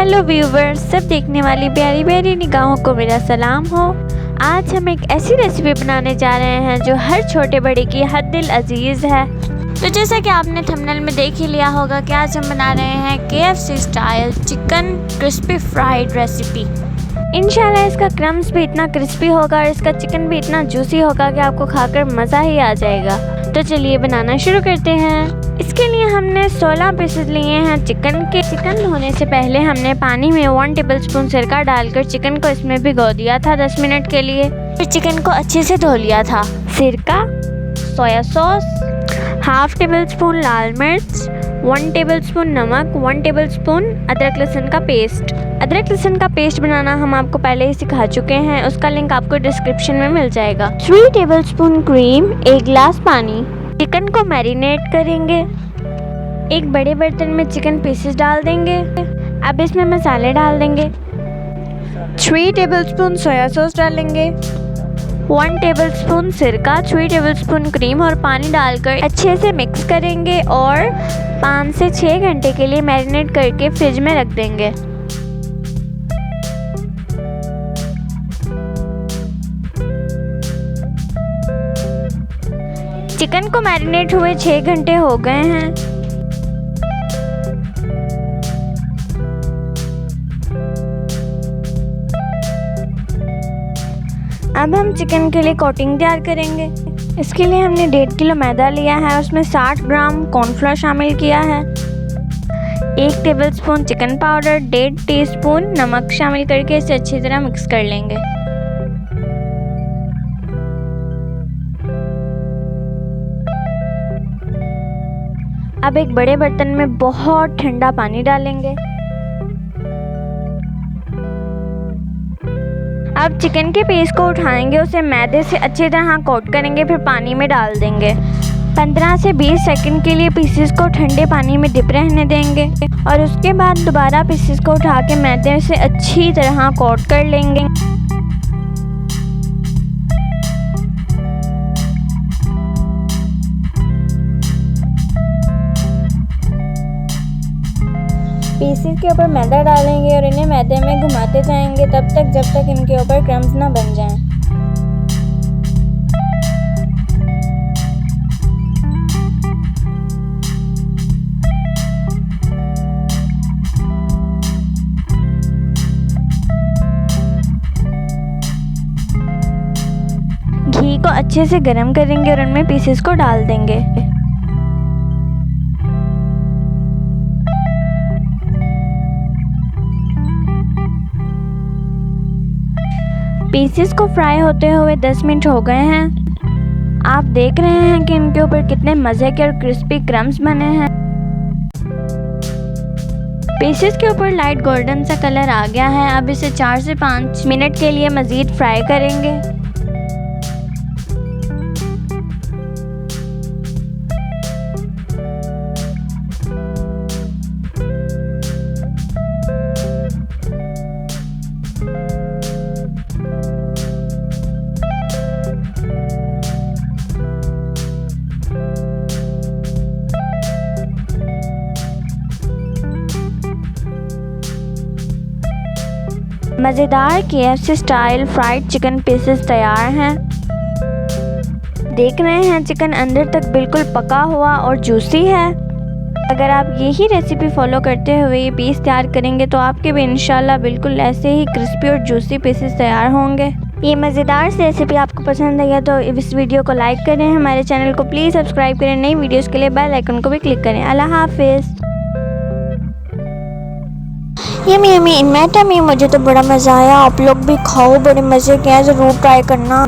Hello viewers, सब देखने वाली प्यारी प्यारी निगाहों को मेरा सलाम हो। आज हम एक ऐसी रेसिपी बनाने जा रहे हैं जो हर छोटे बड़े की हद दिल अजीज़ है। तो जैसा कि आपने थंबनेल में देख ही लिया होगा कि आज हम बना रहे हैं KFC style chicken crispy fried recipe. इंशाल्लाह इसका क्रम्स भी इतना क्रिस्पी होगा और इसका चिकन भी इतना जूसी होगा कि आपको खाकर मज़ा ही आ जाएगा। तो चलिए बनाना शुरू करते हैं। इसके लिए हमने 16 पीसेस लिए हैं चिकन के। चिकन धोने से पहले हमने पानी में 1 टेबलस्पून सिरका डालकर चिकन को इसमें भिगो दिया था 10 मिनट के लिए। फिर चिकन को अच्छे से धो लिया था। सिरका, सोया सॉस, हाफ टेबलस्पून लाल मिर्च, 1 टेबलस्पून नमक, 1 टेबलस्पून अदरक लहसुन का पेस्ट। अदरक लहसुन का पेस्ट बनाना हम आपको पहले ही सिखा चुके हैं, उसका लिंक आपको डिस्क्रिप्शन में मिल जाएगा। 3 टेबलस्पून क्रीम, 1 गिलास पानी। चिकन को मैरिनेट करेंगे। एक बड़े बर्तन में चिकन पीसेस डाल देंगे। अब इसमें मसाले डाल देंगे। 3 टेबलस्पून सोया सॉस डालेंगे, 1 टेबलस्पून सिरका, 3 टेबलस्पून क्रीम और पानी डालकर अच्छे से मिक्स करेंगे और 5 से 6 घंटे के लिए मैरिनेट करके फ्रिज में रख देंगे। चिकन को मैरिनेट हुए 6 घंटे हो गए हैं। अब हम चिकन के लिए कोटिंग तैयार करेंगे। इसके लिए हमने 1.5 किलो मैदा लिया है, उसमें 60 ग्राम कॉर्नफ्लोर शामिल किया है, 1 टेबलस्पून चिकन पाउडर, 1.5 टीस्पून नमक शामिल करके इसे अच्छी तरह मिक्स कर लेंगे। अब एक बड़े बर्तन में बहुत ठंडा पानी डालेंगे। अब चिकन के पीस को उठाएंगे, उसे मैदे से अच्छी तरह कोट करेंगे, फिर पानी में डाल देंगे। 15 से 20 सेकंड के लिए पीसेस को ठंडे पानी में डिप रहने देंगे और उसके बाद दोबारा पीसेस को उठा के मैदे से अच्छी तरह कोट कर लेंगे। पीसेस के ऊपर मैदा डालेंगे और इन्हें मैदे में घुमाते जाएंगे तब तक जब तक इनके ऊपर क्रम्स ना बन जाएं। घी को अच्छे से गरम करेंगे और उनमें पीसेस को डाल देंगे। पीसेस को फ्राई होते हुए 10 मिनट हो गए हैं। आप देख रहे हैं कि इनके ऊपर कितने मज़े के और क्रिस्पी क्रम्स बने हैं। पीसेस के ऊपर लाइट गोल्डन सा कलर आ गया है। अब इसे 4 से 5 मिनट के लिए मज़ीद फ्राई करेंगे। मज़ेदार KFC style fried chicken pieces तैयार हैं। देख रहे हैं चिकन अंदर तक बिल्कुल पका हुआ और जूसी है। अगर आप यही रेसिपी फॉलो करते हुए ये पीस तैयार करेंगे तो आपके भी इंशाल्लाह बिल्कुल ऐसे ही क्रिस्पी और जूसी पीसेस तैयार होंगे। ये मज़ेदार सी रेसिपी आपको पसंद आई है तो इस वीडियो को लाइक करें, हमारे चैनल को प्लीज़ सब्सक्राइब करें, नई वीडियोस के लिए बेल आइकन को भी क्लिक करें। अल्लाह हाफिज़। यम्मी यम्मी, मुझे तो बड़ा मज़ा आया। आप लोग भी खाओ, बड़े मज़े के हैं, ज़रूर ट्राई करना।